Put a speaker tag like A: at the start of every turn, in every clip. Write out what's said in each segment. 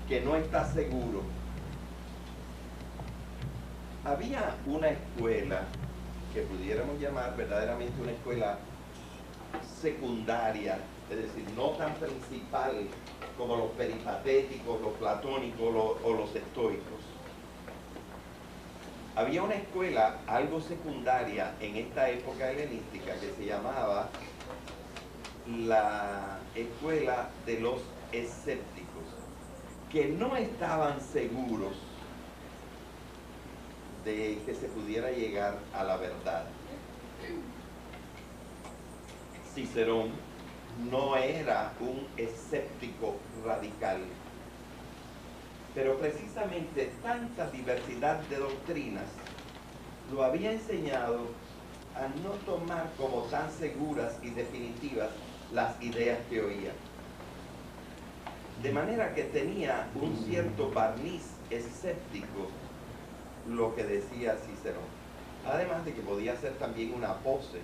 A: que no está seguro. Había una escuela que pudiéramos llamar verdaderamente una escuela secundaria, es decir, no tan principal como los peripatéticos, los platónicos o los estoicos. Había una escuela algo secundaria en esta época helenística que se llamaba la escuela de los escépticos, que no estaban seguros de que se pudiera llegar a la verdad. Cicerón no era un escéptico radical, pero precisamente tanta diversidad de doctrinas lo había enseñado a no tomar como tan seguras y definitivas las ideas que oía. De manera que tenía un cierto barniz escéptico lo que decía Cicerón. Además de que podía ser también una pose,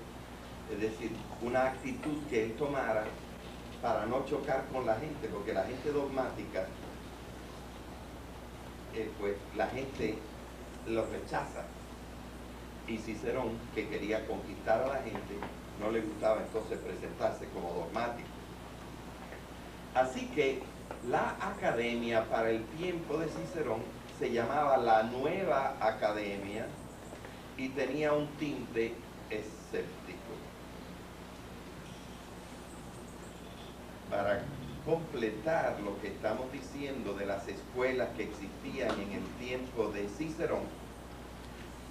A: es decir, una actitud que él tomara para no chocar con la gente, porque la gente dogmática, pues la gente lo rechaza. Y Cicerón, que quería conquistar a la gente, no le gustaba entonces presentarse como dogmático. Así que la academia para el tiempo de Cicerón se llamaba la Nueva Academia y tenía un tinte escéptico. Para completar lo que estamos diciendo de las escuelas que existían en el tiempo de Cicerón,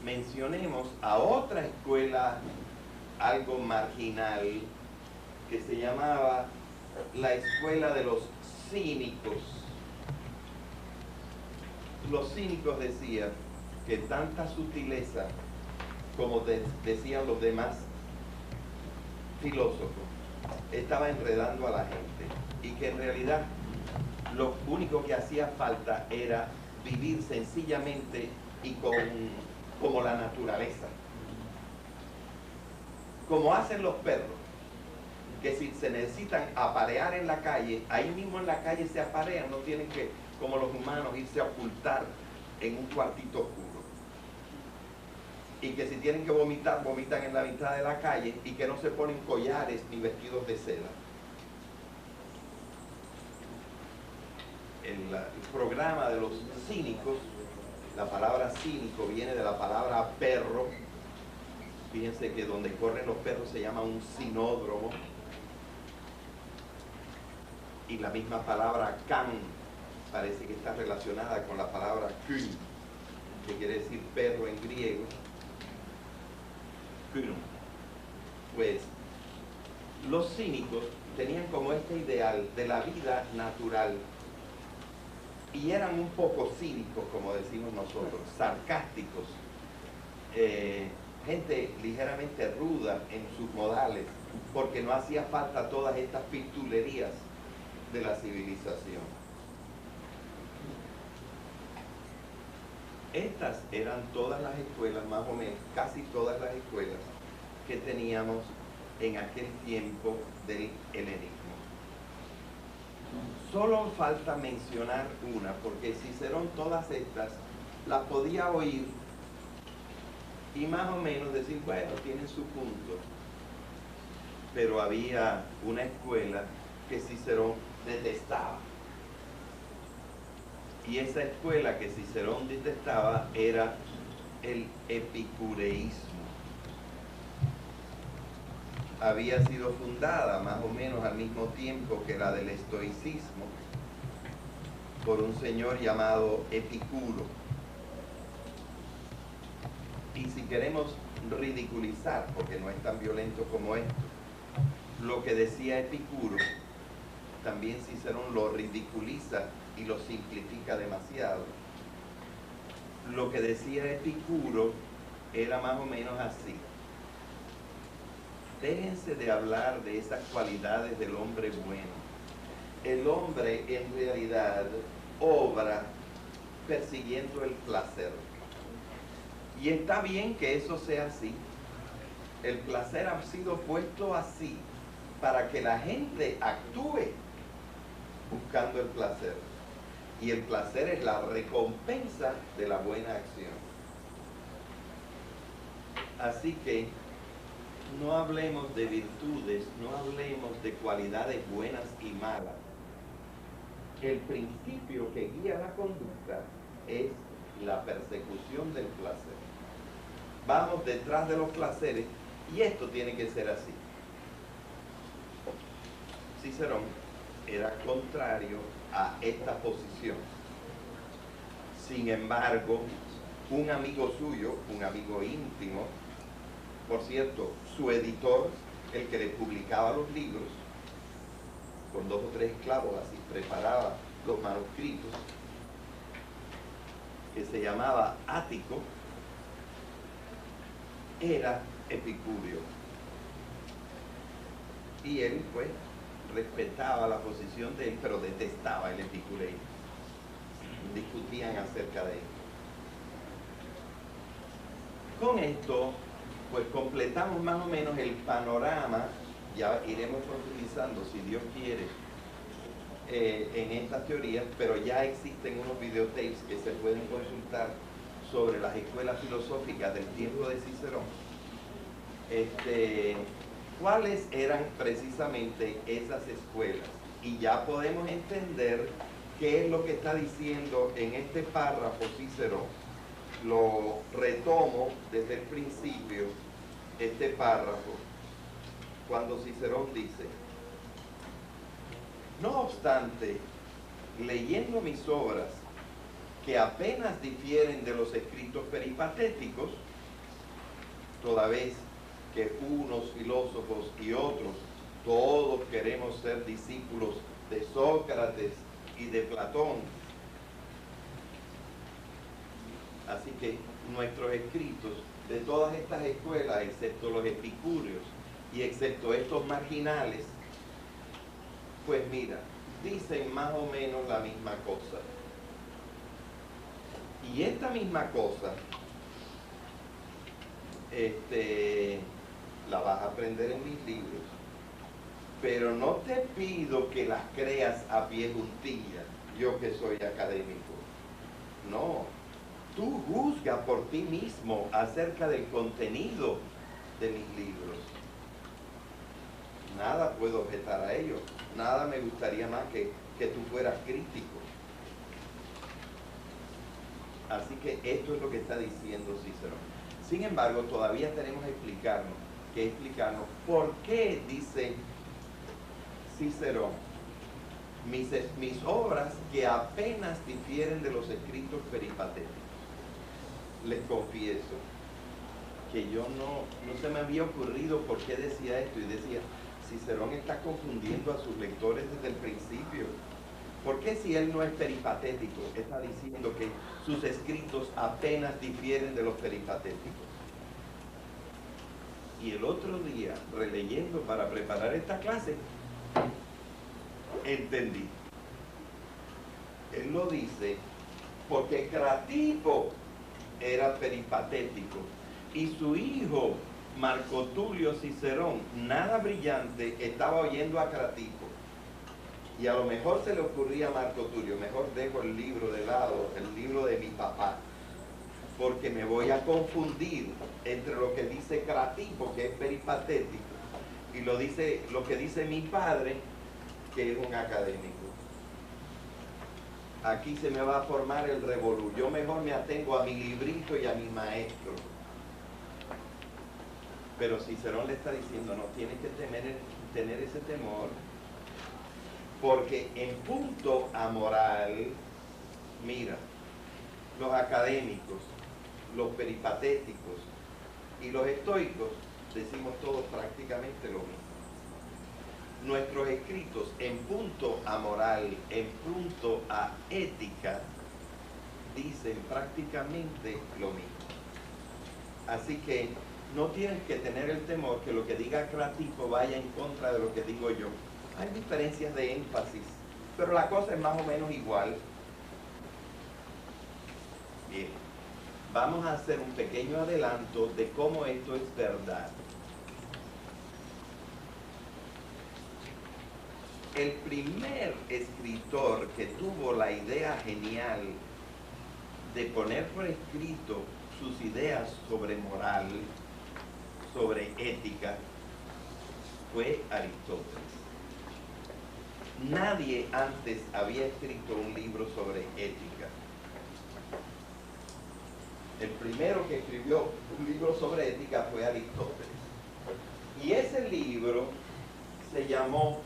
A: mencionemos a otra escuela algo marginal que se llamaba la escuela de los cínicos. Los cínicos decían que tanta sutileza como decían los demás filósofos estaba enredando a la gente y que en realidad lo único que hacía falta era vivir sencillamente y como la naturaleza, como hacen los perros, que si se necesitan aparear en la calle, ahí mismo en la calle se aparean, no tienen que, como los humanos, irse a ocultar en un cuartito oscuro. Y que si tienen que vomitar, vomitan en la mitad de la calle y que no se ponen collares ni vestidos de seda. El programa de los cínicos, la palabra cínico viene de la palabra perro. Fíjense que donde corren los perros se llama un cinódromo. Y la misma palabra can parece que está relacionada con la palabra kyn, que quiere decir perro en griego. Kyn. Pues los cínicos tenían como este ideal de la vida natural y eran un poco cínicos, como decimos nosotros, sarcásticos, gente ligeramente ruda en sus modales, porque no hacía falta todas estas pistulerías de la civilización. Estas eran todas las escuelas, más o menos, casi todas las escuelas que teníamos en aquel tiempo del helenismo. Solo falta mencionar una, porque Cicerón todas estas las podía oír y más o menos decir, bueno, tienen su punto. Pero había una escuela que Cicerón detestaba. Y esa escuela que Cicerón detestaba era el epicureísmo. Había sido fundada más o menos al mismo tiempo que la del estoicismo por un señor llamado Epicuro. Y si queremos ridiculizar, porque no es tan violento como esto, lo que decía Epicuro, también Cicerón lo ridiculiza y lo simplifica demasiado. Lo que decía Epicuro era más o menos así: déjense de hablar de esas cualidades del hombre bueno. El hombre en realidad obra persiguiendo el placer. Y está bien que eso sea así. El placer ha sido puesto así para que la gente actúe buscando el placer. y el placer es la recompensa de la buena acción. Así que no hablemos de virtudes, no hablemos de cualidades buenas y malas. El principio que guía la conducta es la persecución del placer. Vamos detrás de los placeres y esto tiene que ser así. Cicerón era contrario a esta posición. Sin embargo, un amigo suyo, un amigo íntimo, por cierto, su editor, el que le publicaba los libros, con 2 o 3 esclavos, así preparaba los manuscritos, que se llamaba Ático, era epicúreo. Y él, pues, respetaba la posición de él, pero detestaba el epicureísmo. Discutían acerca de él. Con esto, pues completamos más o menos el panorama, ya iremos profundizando, si Dios quiere, en estas teorías, pero ya existen unos videotapes que se pueden consultar sobre las escuelas filosóficas del tiempo de Cicerón. ¿Cuáles eran precisamente esas escuelas? Y ya podemos entender qué es lo que está diciendo en este párrafo Cicerón. Lo retomo desde el principio, este párrafo, cuando Cicerón dice: no obstante, leyendo mis obras, que apenas difieren de los escritos peripatéticos, toda vez que unos filósofos y otros, todos queremos ser discípulos de Sócrates y de Platón. Así que nuestros escritos de todas estas escuelas, excepto los epicúreos y excepto estos marginales, pues mira, dicen más o menos la misma cosa. Y esta misma cosa, la vas a aprender en mis libros, pero no te pido que las creas a pie juntilla, yo que soy académico. No, tú juzga por ti mismo acerca del contenido de mis libros. Nada puedo objetar a ello, nada me gustaría más que tú fueras crítico. Así que esto es lo que está diciendo Cicerón. Sin embargo, todavía tenemos que explicarnos por qué dice Cicerón: mis obras que apenas difieren de los escritos peripatéticos. Les confieso que yo no se me había ocurrido por qué decía esto, y decía, Cicerón está confundiendo a sus lectores desde el principio. ¿Por qué, si él no es peripatético, está diciendo que sus escritos apenas difieren de los peripatéticos? Y el otro día, releyendo para preparar esta clase, entendí. Él lo dice porque Cratipo era peripatético y su hijo Marco Tulio Cicerón, nada brillante, estaba oyendo a Cratipo. Y a lo mejor se le ocurría a Marco Tulio: mejor dejo el libro de lado, el libro de mi papá, porque me voy a confundir entre lo que dice Cratipo, que es peripatético, y lo que dice mi padre, que es un académico. Aquí se me va a formar el revolú. Yo mejor me atengo a mi librito y a mi maestro. Pero Cicerón le está diciendo: no tienes que tener ese temor, porque en punto a moral, mira, los académicos, los peripatéticos y los estoicos decimos todos prácticamente lo mismo. Nuestros escritos en punto a moral, en punto a ética, dicen prácticamente lo mismo. Así que no tienes que tener el temor que lo que diga Cratipo vaya en contra de lo que digo yo. Hay diferencias de énfasis, pero la cosa es más o menos igual. Bien, vamos a hacer un pequeño adelanto de cómo esto es verdad. el primer escritor que tuvo la idea genial de poner por escrito sus ideas sobre moral, sobre ética, fue Aristóteles. Nadie antes había escrito un libro sobre ética. El primero que escribió un libro sobre ética fue Aristóteles. Y ese libro se llamó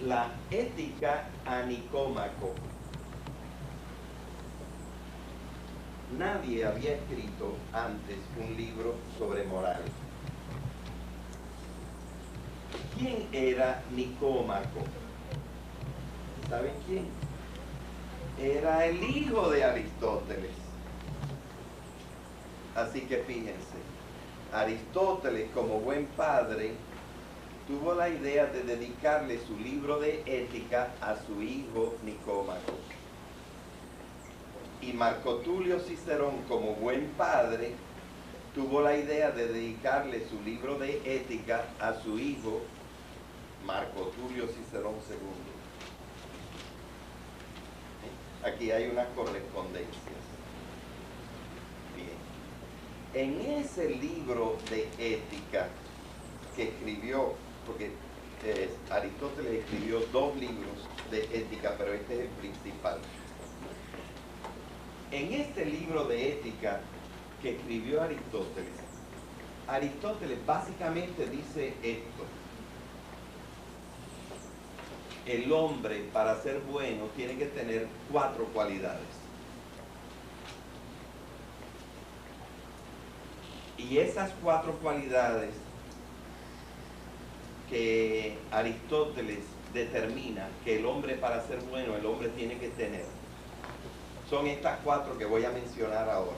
A: La Ética a Nicómaco. Nadie había escrito antes un libro sobre moral. ¿Quién era Nicómaco? ¿Saben quién? Era el hijo de Aristóteles. Así que fíjense, Aristóteles, como buen padre, tuvo la idea de dedicarle su libro de ética a su hijo Nicómaco. Y Marco Tulio Cicerón, como buen padre, tuvo la idea de dedicarle su libro de ética a su hijo Marco Tulio Cicerón II. Aquí hay unas correspondencias. Bien. En ese libro de ética que escribió, porque Aristóteles escribió 2 libros de ética, pero este es el principal. En este libro de ética que escribió Aristóteles, Aristóteles básicamente dice esto: el hombre, para ser bueno, tiene que tener 4 cualidades. Y esas 4 cualidades que Aristóteles determina que el hombre, para ser bueno, el hombre tiene que tener, son estas 4 que voy a mencionar ahora.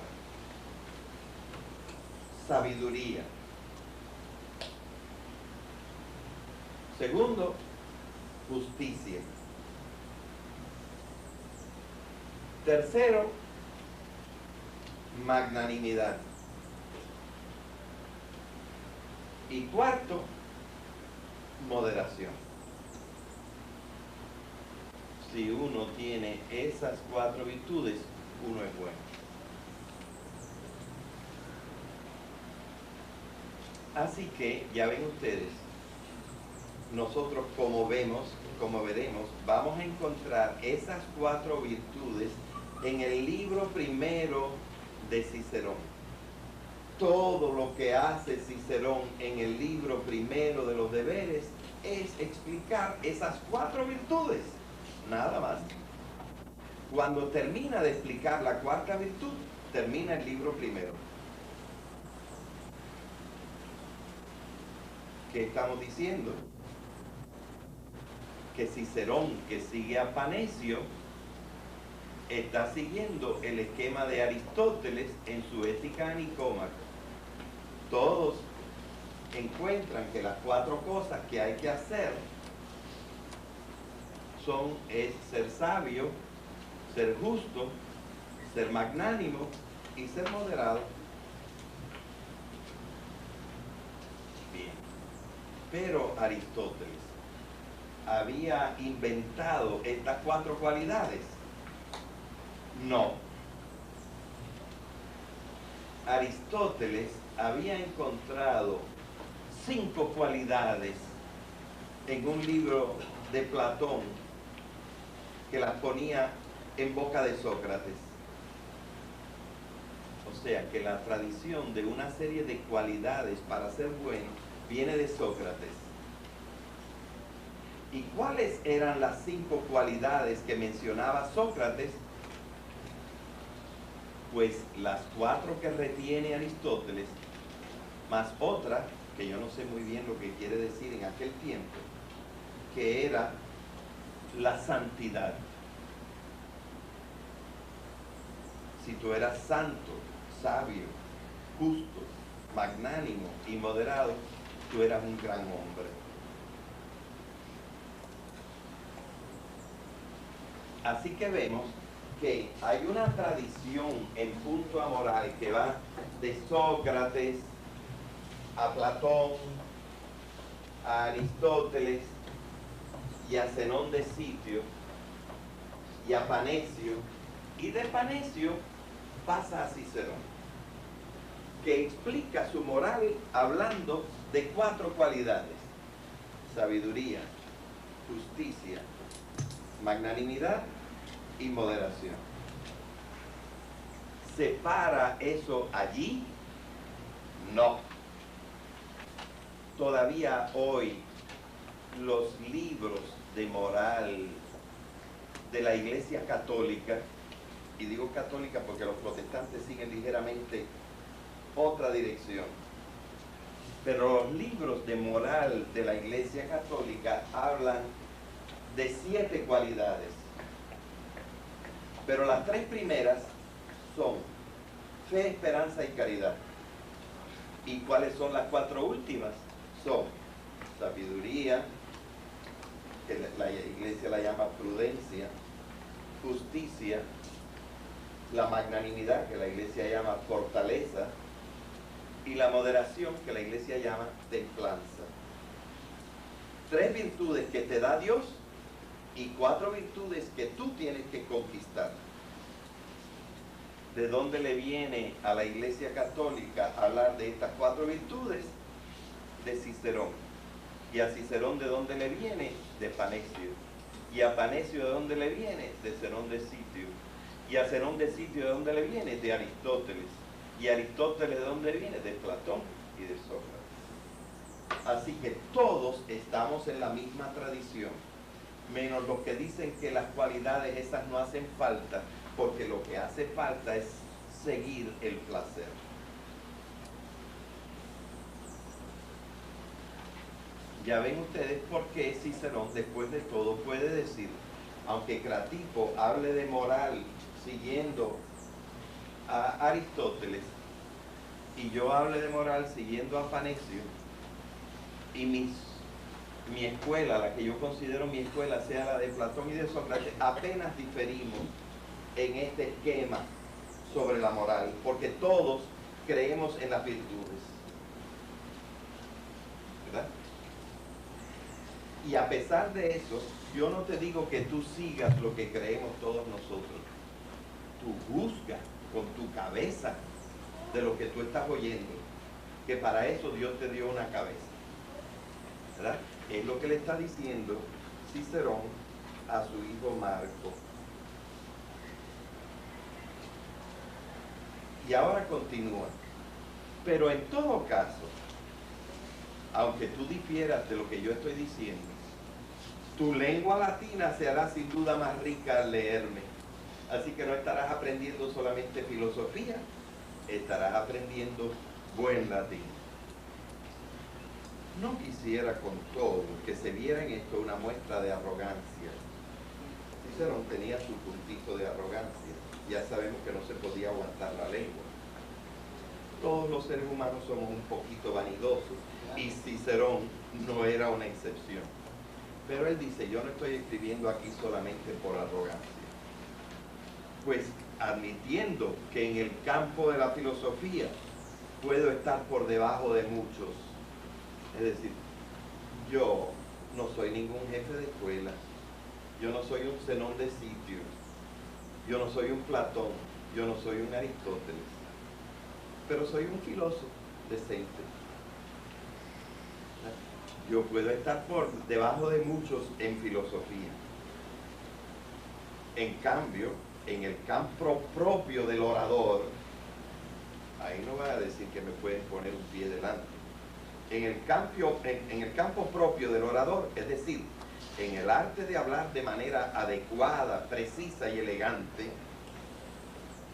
A: Sabiduría. Segundo, justicia. Tercero, magnanimidad. Y cuarto, moderación. Si uno tiene esas 4 virtudes, uno es bueno. Así que, ya ven ustedes, nosotros como veremos, vamos a encontrar esas 4 virtudes en el libro primero de Cicerón. Todo lo que hace Cicerón en el libro primero de los deberes es explicar esas 4 virtudes, nada más. Cuando termina de explicar la 4ª virtud, termina el libro primero. ¿Qué estamos diciendo? Que Cicerón, que sigue a Panecio, está siguiendo el esquema de Aristóteles en su Ética a Nicómaco. Todos encuentran que las 4 cosas que hay que hacer es ser sabio, ser justo, ser magnánimo y ser moderado. Bien. Pero Aristóteles había inventado estas 4 cualidades. No. Aristóteles había encontrado 5 cualidades en un libro de Platón que las ponía en boca de Sócrates. O sea que la tradición de una serie de cualidades para ser bueno viene de Sócrates. ¿Y cuáles eran las 5 cualidades que mencionaba Sócrates? Pues las 4 que retiene Aristóteles, más otra, que yo no sé muy bien lo que quiere decir en aquel tiempo, que era la santidad. Si tú eras santo, sabio, justo, magnánimo y moderado, tú eras un gran hombre. Así que vemos que hay una tradición en punto a moral que va de Sócrates a Platón, a Aristóteles, y a Zenón de Sitio, y a Panecio, y de Panecio pasa a Cicerón, que explica su moral hablando de 4 cualidades: sabiduría, justicia, magnanimidad y moderación. ¿Se para eso allí? No. Todavía hoy los libros de moral de la Iglesia Católica, y digo católica porque los protestantes siguen ligeramente otra dirección, pero los libros de moral de la Iglesia Católica hablan de 7 cualidades, pero las 3 primeras son fe, esperanza y caridad. ¿Y cuáles son las 4 últimas? Son sabiduría, que la Iglesia la llama prudencia; justicia; la magnanimidad, que la Iglesia llama fortaleza; y la moderación, que la Iglesia llama templanza. 3 virtudes que te da Dios y 4 virtudes que tú tienes que conquistar. ¿De dónde le viene a la Iglesia Católica hablar de estas 4 virtudes? De Cicerón. ¿Y a Cicerón de dónde le viene? De Panecio. ¿Y a Panecio de dónde le viene? De Zenón de Sitio. ¿Y a Zenón de Sitio de dónde le viene? De Aristóteles. ¿Y a Aristóteles de dónde viene? De Platón y de Sócrates. Así que todos estamos en la misma tradición, menos los que dicen que las cualidades esas no hacen falta, porque lo que hace falta es seguir el placer. Ya ven ustedes por qué Cicerón, después de todo, puede decir, aunque Cratipo hable de moral siguiendo a Aristóteles, y yo hable de moral siguiendo a Panecio, y mi escuela, la que yo considero mi escuela, sea la de Platón y de Sócrates, apenas diferimos en este esquema sobre la moral, porque todos creemos en las virtudes, ¿verdad? Y a pesar de eso, yo no te digo que tú sigas lo que creemos todos nosotros. Tú juzgas con tu cabeza de lo que tú estás oyendo, que para eso Dios te dio una cabeza, ¿verdad? Es lo que le está diciendo Cicerón a su hijo Marco. Y ahora continúa. Pero en todo caso, aunque tú difieras de lo que yo estoy diciendo, tu lengua latina se hará sin duda más rica al leerme. Así que no estarás aprendiendo solamente filosofía, estarás aprendiendo buen latín. No quisiera con todo que se viera en esto una muestra de arrogancia. Cicerón tenía su puntito de arrogancia. Ya sabemos que no se podía aguantar la lengua. Todos los seres humanos somos un poquito vanidosos y Cicerón no era una excepción. Pero él dice, yo no estoy escribiendo aquí solamente por arrogancia. Pues admitiendo que en el campo de la filosofía puedo estar por debajo de muchos, es decir, yo no soy ningún jefe de escuela, yo no soy un Zenón de Sitio, yo no soy un Platón, yo no soy un Aristóteles, pero soy un filósofo decente. Yo puedo estar por debajo de muchos en filosofía. En cambio, en el campo propio del orador, ahí no van a decir que me pueden poner un pie delante. En el campo propio del orador, es decir, en el arte de hablar de manera adecuada, precisa y elegante,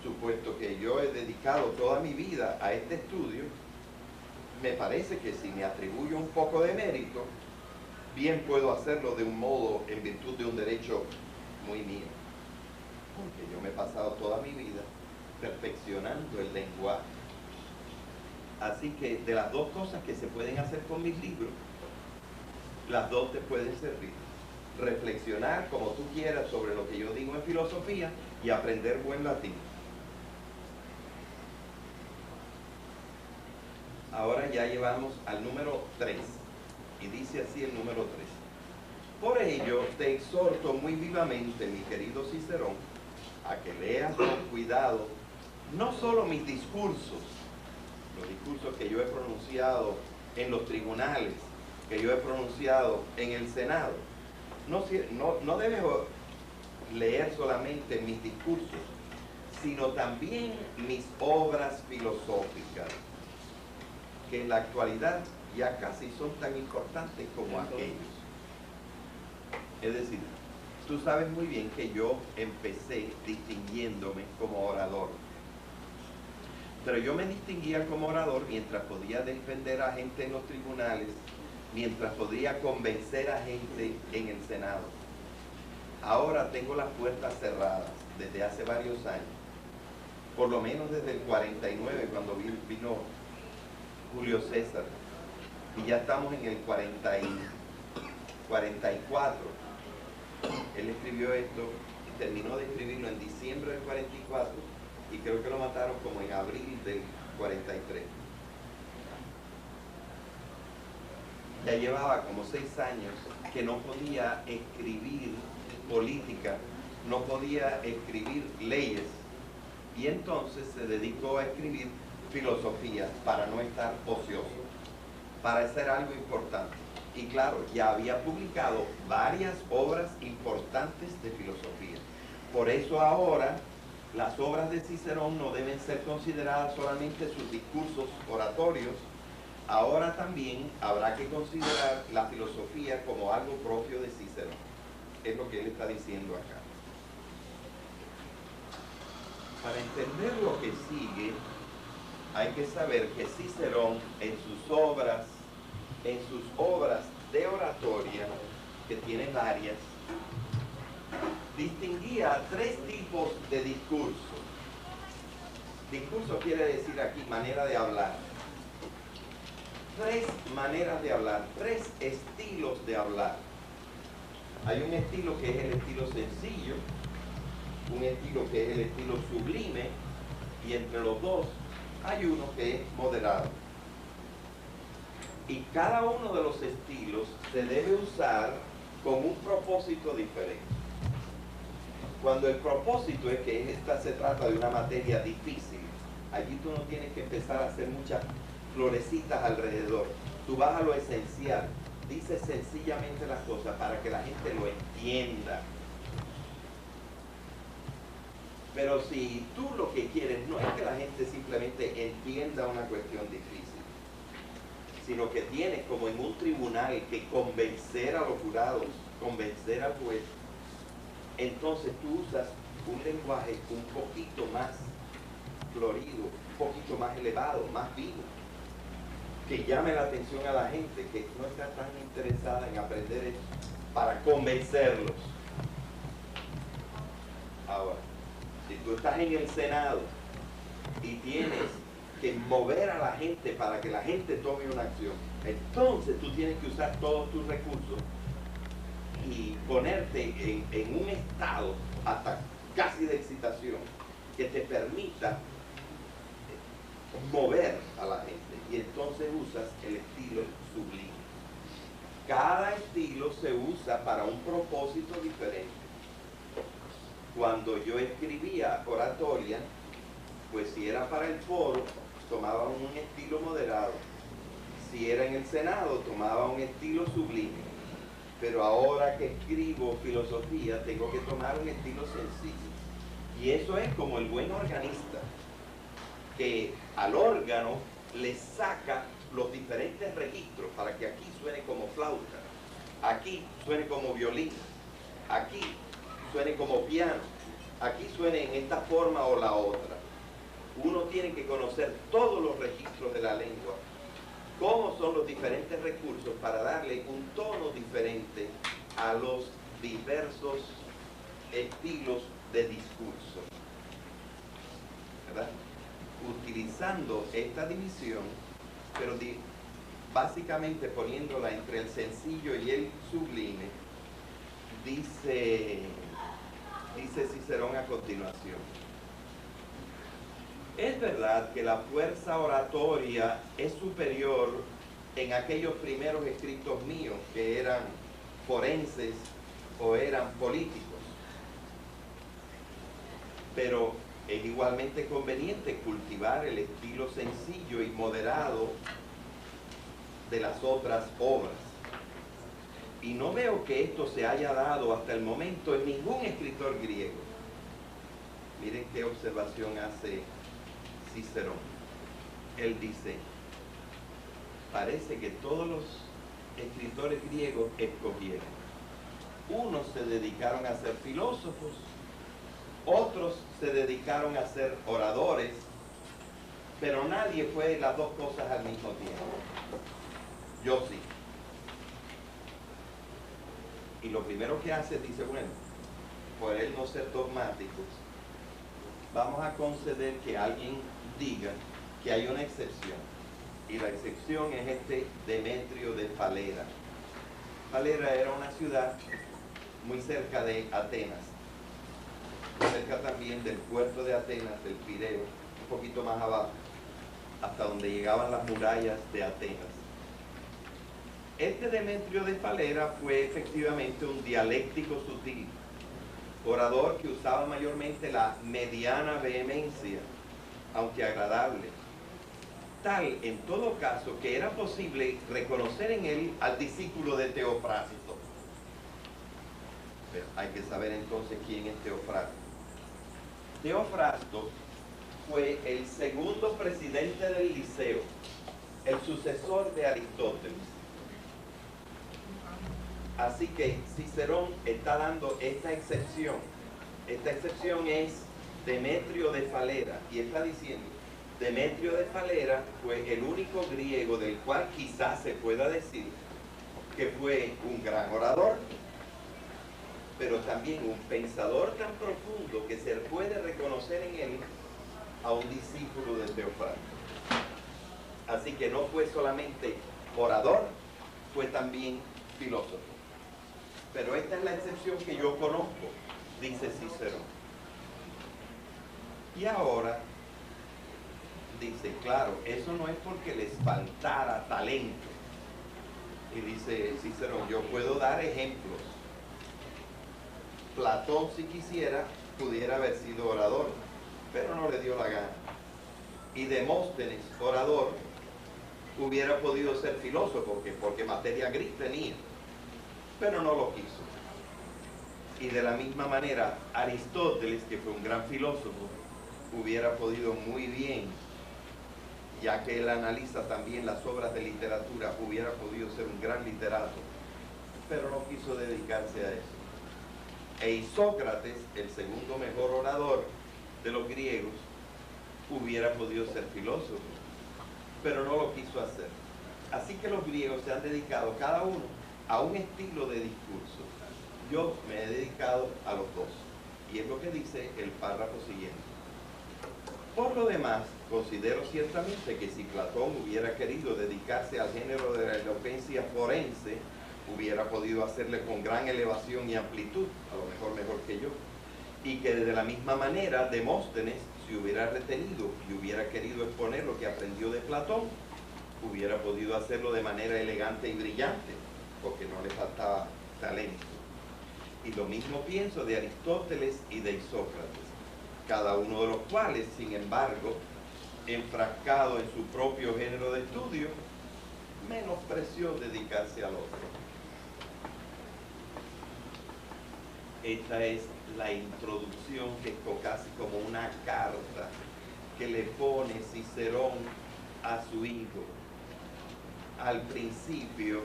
A: supuesto que yo he dedicado toda mi vida a este estudio, me parece que si me atribuyo un poco de mérito, bien puedo hacerlo de un modo en virtud de un derecho muy mío. Porque yo me he pasado toda mi vida perfeccionando el lenguaje. Así que de las 2 cosas que se pueden hacer con mis libros, las 2 te pueden servir. Reflexionar como tú quieras sobre lo que yo digo en filosofía y aprender buen latín. Ahora ya llevamos al número 3. Y dice así el número 3. Por ello, te exhorto muy vivamente, mi querido Cicerón, a que leas con cuidado no solo mis discursos, los discursos que yo he pronunciado en los tribunales, que yo he pronunciado en el Senado. No debes leer solamente mis discursos, sino también mis obras filosóficas, que en la actualidad ya casi son tan importantes como aquellos. Es decir, tú sabes muy bien que yo empecé distinguiéndome como orador. Pero yo me distinguía como orador mientras podía defender a gente en los tribunales, mientras podía convencer a gente en el Senado. Ahora tengo las puertas cerradas desde hace varios años, por lo menos desde el 49, cuando vino Julio César, y ya estamos en el 44. Él escribió esto y terminó de escribirlo en diciembre del 44 y creo que lo mataron como en abril del 43. Ya llevaba como 6 años que no podía escribir política, no podía escribir leyes, y entonces se dedicó a escribir filosofía para no estar ocioso, para hacer algo importante. Y claro, ya había publicado varias obras importantes de filosofía. Por eso ahora las obras de Cicerón no deben ser consideradas solamente sus discursos oratorios. Ahora también habrá que considerar la filosofía como algo propio de Cicerón. Es lo que él está diciendo acá. Para entender lo que sigue, hay que saber que Cicerón en sus obras de oratoria, que tiene varias, distinguía 3 tipos de discurso. Discurso quiere decir aquí manera de hablar. 3 maneras de hablar, 3 estilos de hablar. Hay un estilo que es el estilo sencillo, un estilo que es el estilo sublime, y entre los dos hay uno que es moderado. Y cada uno de los estilos se debe usar con un propósito diferente. Cuando el propósito es que se trata de una materia difícil, allí tú no tienes que empezar a hacer muchas florecitas alrededor. Tú vas a lo esencial, dices sencillamente las cosas para que la gente lo entienda. Pero si tú lo que quieres no es que la gente simplemente entienda una cuestión difícil, sino que tienes, como en un tribunal, que convencer a los jurados, convencer al juez, entonces tú usas un lenguaje un poquito más florido, un poquito más elevado, más vivo, que llame la atención a la gente que no está tan interesada en aprender esto, para convencerlos. Ahora, si tú estás en el Senado y tienes que mover a la gente para que la gente tome una acción, entonces tú tienes que usar todos tus recursos y ponerte en un estado hasta casi de excitación que te permita mover a la gente, y entonces usas el estilo sublime. Cada estilo se usa para un propósito diferente. Cuando yo escribía oratoria, pues si era para el foro, tomaba un estilo moderado. Si era en el Senado, tomaba un estilo sublime. Pero ahora que escribo filosofía, tengo que tomar un estilo sencillo. Y eso es como el buen organista, que al órgano le saca los diferentes registros para que aquí suene como flauta, aquí suene como violín, aquí suene como piano, aquí suene en esta forma o la otra. Uno tiene que conocer todos los registros de la lengua, cómo son los diferentes recursos para darle un tono diferente a los diversos estilos de discurso, ¿verdad? Utilizando esta división, pero básicamente poniéndola entre el sencillo y el sublime, dice Cicerón a continuación: es verdad que la fuerza oratoria es superior en aquellos primeros escritos míos, que eran forenses o eran políticos. Pero es igualmente conveniente cultivar el estilo sencillo y moderado de las otras obras. Y no veo que esto se haya dado hasta el momento en ningún escritor griego. Miren qué observación hace Cicerón. Él dice, parece que todos los escritores griegos escogieron. Unos se dedicaron a ser filósofos, otros se dedicaron a ser oradores, pero nadie fue las dos cosas al mismo tiempo. Yo sí. Y lo primero que hace, dice, bueno, por él no ser dogmáticos, vamos a conceder que alguien diga que hay una excepción. Y la excepción es este Demetrio de Falera. Falera era una ciudad muy cerca de Atenas, cerca también del puerto de Atenas, del Pireo, un poquito más abajo, hasta donde llegaban las murallas de Atenas. Este Demetrio de Falera fue efectivamente un dialéctico sutil, orador que usaba mayormente la mediana vehemencia, aunque agradable, tal en todo caso que era posible reconocer en él al discípulo de Teofrasto. Pero hay que saber entonces quién es Teofrasto. Teofrasto fue el segundo presidente del Liceo, el sucesor de Aristóteles. Así que Cicerón está dando esta excepción. Esta excepción es Demetrio de Falera, y está diciendo, Demetrio de Falera fue el único griego del cual quizás se pueda decir que fue un gran orador, pero también un pensador tan profundo que se puede reconocer en él a un discípulo de Teofrasto. Así que no fue solamente orador, fue también filósofo. Pero esta es la excepción que yo conozco, dice Cicerón. Y ahora dice, claro, eso no es porque les faltara talento. Y dice Cicerón, yo puedo dar ejemplos. Platón, si quisiera, pudiera haber sido orador, pero no le dio la gana. Y Demóstenes, orador, hubiera podido ser filósofo, porque materia gris tenía, pero no lo quiso. Y de la misma manera, Aristóteles, que fue un gran filósofo, hubiera podido muy bien, ya que él analiza también las obras de literatura, hubiera podido ser un gran literato, pero no quiso dedicarse a eso. E Isócrates, el segundo mejor orador de los griegos, hubiera podido ser filósofo, pero no lo quiso hacer. Así que los griegos se han dedicado cada uno a un estilo de discurso. Yo me he dedicado a los dos, y es lo que dice el párrafo siguiente. Por lo demás, considero ciertamente que si Platón hubiera querido dedicarse al género de la elocuencia forense, hubiera podido hacerle con gran elevación y amplitud, a lo mejor que yo, y que de la misma manera Demóstenes, si hubiera retenido y hubiera querido exponer lo que aprendió de Platón, hubiera podido hacerlo de manera elegante y brillante, porque no le faltaba talento. Y lo mismo pienso de Aristóteles y de Isócrates, cada uno de los cuales, sin embargo, enfrascado en su propio género de estudio, menospreció dedicarse al otro. Esta es la introducción, que es casi como una carta que le pone Cicerón a su hijo al principio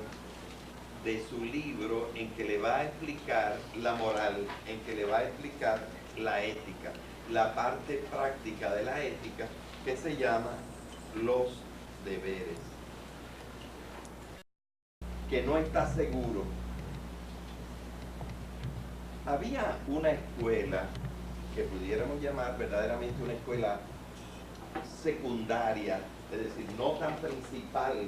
A: de su libro, en que le va a explicar la moral, en que le va a explicar la ética, la parte práctica de la ética, que se llama los deberes, que no está seguro. Había una escuela que pudiéramos llamar verdaderamente una escuela secundaria, es decir, no tan principal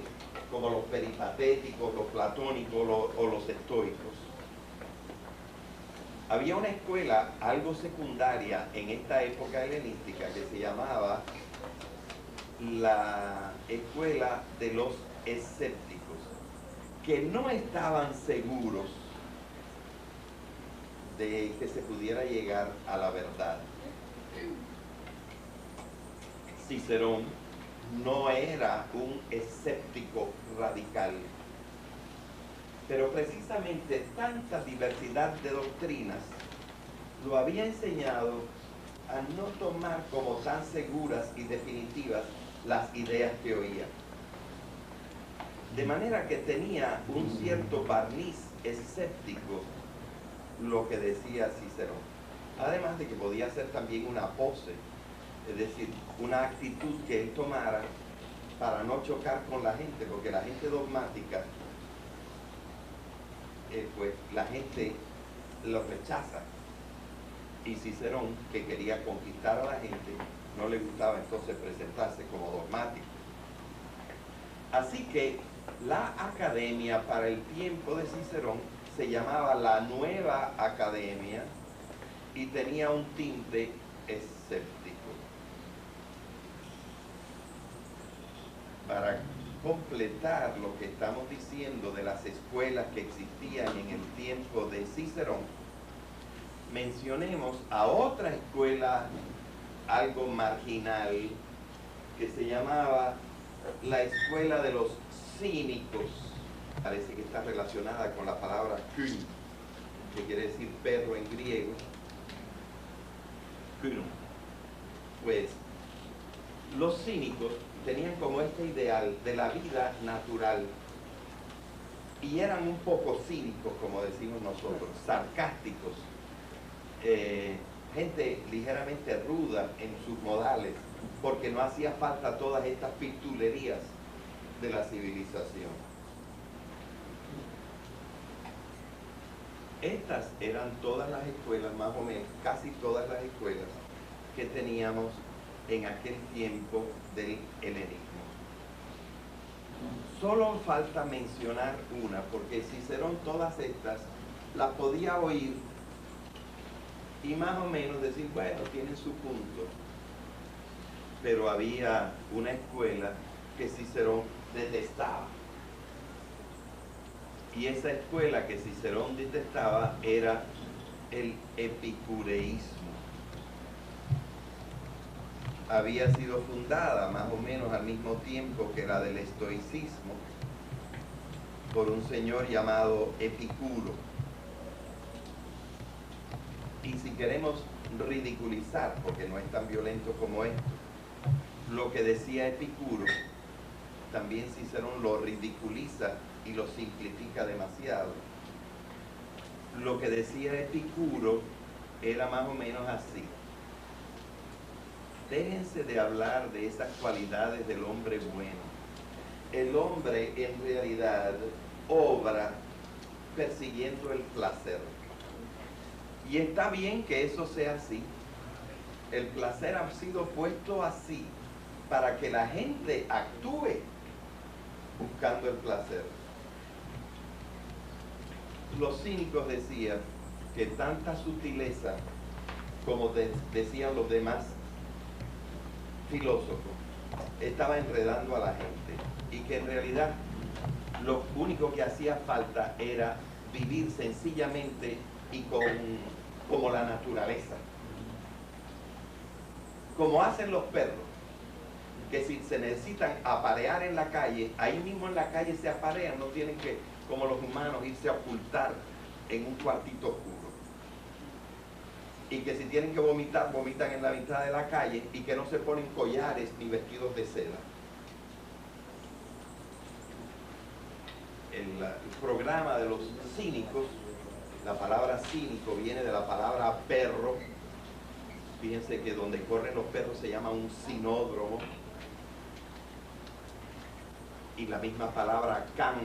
A: como los peripatéticos, los platónicos o los estoicos. Había una escuela algo secundaria en esta época helenística que se llamaba la escuela de los escépticos, que no estaban seguros de que se pudiera llegar a la verdad. Cicerón no era un escéptico radical, pero precisamente tanta diversidad de doctrinas lo había enseñado a no tomar como tan seguras y definitivas las ideas que oía. De manera que tenía un cierto barniz escéptico lo que decía Cicerón. Además de que podía ser también una pose, es decir, una actitud que él tomara para no chocar con la gente, porque la gente dogmática, pues la gente lo rechaza. Y Cicerón, que quería conquistar a la gente, no le gustaba entonces presentarse como dogmático. Así que la academia para el tiempo de Cicerón se llamaba la Nueva Academia y tenía un tinte escéptico. Para completar lo que estamos diciendo de las escuelas que existían en el tiempo de Cicerón, mencionemos a otra escuela algo marginal que se llamaba la escuela de los cínicos. Parece que está relacionada con la palabra kyn, que quiere decir perro en griego. Kyn. Pues los cínicos tenían como este ideal de la vida natural y eran un poco cínicos, como decimos nosotros, sarcásticos, gente ligeramente ruda en sus modales, porque no hacía falta todas estas pinturerías de la civilización. Estas eran todas las escuelas, más o menos, casi todas las escuelas que teníamos en aquel tiempo del helenismo. Solo falta mencionar una, porque Cicerón todas estas las podía oír y más o menos decir, bueno, tienen su punto. Pero había una escuela que Cicerón detestaba. Y esa escuela que Cicerón detestaba era el epicureísmo. Había sido fundada más o menos al mismo tiempo que la del estoicismo por un señor llamado Epicuro. Y si queremos ridiculizar, porque no es tan violento como esto, lo que decía Epicuro, también Cicerón lo ridiculiza y lo simplifica demasiado. Lo que decía Epicuro era más o menos así: déjense de hablar de esas cualidades del hombre bueno. El hombre en realidad obra persiguiendo el placer. Y está bien que eso sea así. El placer ha sido puesto así para que la gente actúe buscando el placer. Los cínicos decían que tanta sutileza, como decían los demás filósofos, estaba enredando a la gente y que en realidad lo único que hacía falta era vivir sencillamente y como la naturaleza, como hacen los perros, que si se necesitan aparear en la calle, ahí mismo en la calle se aparean, no tienen que, como los humanos, irse a ocultar en un cuartito oscuro. Y que si tienen que vomitar, vomitan en la mitad de la calle y que no se ponen collares ni vestidos de seda. El programa de los cínicos, la palabra cínico viene de la palabra perro. Fíjense que donde corren los perros se llama un cinódromo. Y la misma palabra can